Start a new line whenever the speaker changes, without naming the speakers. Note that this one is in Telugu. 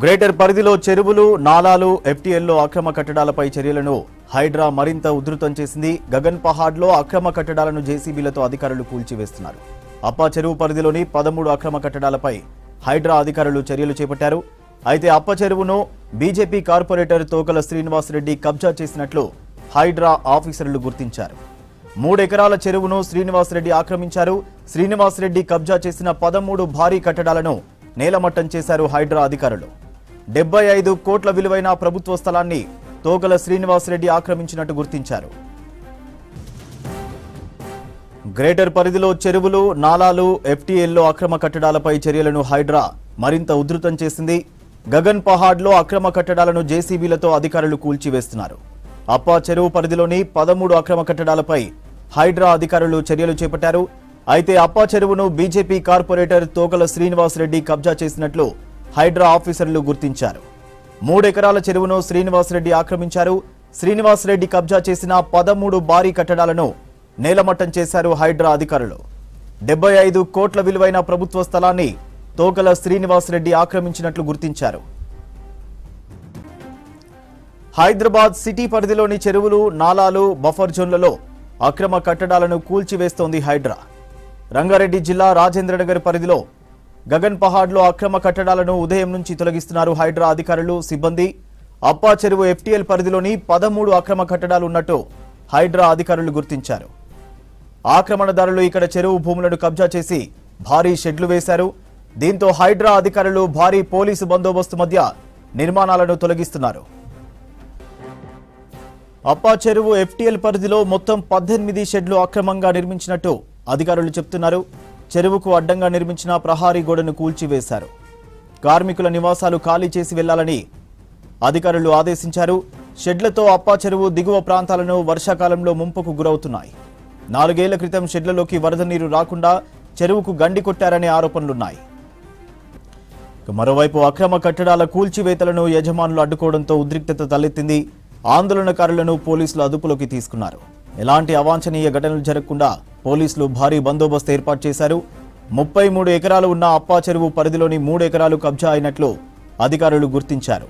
గ్రేటర్ పరిధిలో చెరువులు, నాలాలు, ఎఫ్టీఎల్లో అక్రమ కట్టడాలపై చర్యలను హైడ్రా మరింత ఉధృతం చేసింది. గగన్ పహాడ్లో అక్రమ కట్టడాలను జేసీబీలతో అధికారులు కూల్చివేస్తున్నారు. అప్పా చెరువు పరిధిలోని 13 అక్రమ కట్టడాలపై హైడ్రా అధికారులు చర్యలు చేపట్టారు. అయితే అప్ప చెరువును బీజేపీ కార్పొరేటర్ తోకల శ్రీనివాసరెడ్డి కబ్జా చేసినట్లు హైడ్రా ఆఫీసర్లు గుర్తించారు. 3 ఎకరాల చెరువును శ్రీనివాసరెడ్డి ఆక్రమించారు. శ్రీనివాసరెడ్డి కబ్జా చేసిన 13 భారీ కట్టడాలను నేలమట్టం చేశారు హైడ్రా అధికారులు. 75 కోట్ల విలువైన ప్రభుత్వ స్థలాన్ని తోకల శ్రీనివాసరెడ్డి ఆక్రమించినట్టు గుర్తించారు. గ్రేటర్ పరిధిలో చెరువులు, నాలాలు, ఎఫ్టీఎల్లో అక్రమ కట్టడాలపై చర్యలను హైడ్రా మరింత ఉధృతం చేసింది. గగన్ పహాడ్లో అక్రమ కట్టడాలను జేసీబీలతో అధికారులు కూల్చివేస్తున్నారు. అప్పా చెరువు పరిధిలోని 13 అక్రమ కట్టడాలపై హైడ్రా అధికారులు చర్యలు చేపట్టారు. అయితే అప్పా చెరువును బీజేపీ కార్పొరేటర్ తోకల శ్రీనివాసరెడ్డి కబ్జా చేసినట్లు హైడ్రా ఆఫీసర్లు గుర్తించారు. 3 ఎకరాల చెరువును శ్రీనివాసరెడ్డి ఆక్రమించారు. శ్రీనివాసరెడ్డి కబ్జా చేసిన 13 భారీ కట్టడాలను నేలమట్టం చేశారు హైడ్రా అధికారులు. 75 కోట్ల విలువైన ప్రభుత్వ స్థలాన్ని తోకల శ్రీనివాసరెడ్డి ఆక్రమించినట్లు గుర్తించారు. హైదరాబాద్ సిటీ పరిధిలోని చెరువులు, నాలాలు, బఫర్ జోన్లలో అక్రమ కట్టడాలను కూల్చివేస్తోంది హైడ్రా. రంగారెడ్డి జిల్లా రాజేంద్రనగర్ పరిధిలో గగన్ పహాడ్లో అక్రమ కట్టడాలను ఉదయం నుంచి తొలగిస్తున్నారు హైడ్రా అధికారులు, సిబ్బంది. అప్పా చెరువు ఎఫ్టీఎల్ పరిధిలోని 13 అక్రమ కట్టడాలు ఉన్నట్టు హైడ్రా అధికారులు గుర్తించారు. ఆక్రమణదారులు ఇక్కడ చెరువు భూములను కబ్జా చేసి భారీ షెడ్లు వేశారు. దీంతో హైడ్రా అధికారులు భారీ పోలీసు బందోబస్తు మధ్య నిర్మాణాలను తొలగిస్తున్నారు. అప్పా చెరువు ఎఫ్టీఎల్ పరిధిలో మొత్తం 18 షెడ్లు అక్రమంగా నిర్మించినట్టు అధికారులు చెబుతున్నారు. చెరువుకు అడ్డంగా నిర్మించిన ప్రహారీ గోడను కూల్చివేశారు. కార్మికుల నివాసాలు ఖాళీ చేసి వెళ్లాలని అధికారులు ఆదేశించారు. షెడ్లతో అప్పా చెరువు దిగువ ప్రాంతాలను వర్షాకాలంలో ముంపుకు గురవుతున్నాయి. 4 ఏళ్ల క్రితం షెడ్లలోకి వరద నీరు రాకుండా చెరువుకు గండి కొట్టారనే ఆరోపణలున్నాయి. మరోవైపు అక్రమ కట్టడాల కూల్చివేతలను యజమానులు అడ్డుకోవడంతో ఉద్రిక్తత తలెత్తింది. ఆందోళనకారులను పోలీసులు అదుపులోకి తీసుకున్నారు. ఎలాంటి అవాంఛనీయ ఘటనలు జరగకుండా పోలీసులు భారీ బందోబస్తు ఏర్పాటు చేశారు. 33 ఎకరాలు ఉన్న అప్పా చెరువు పరిధిలోని 3 ఎకరాలు కబ్జా అయినట్లు అధికారులు గుర్తించారు.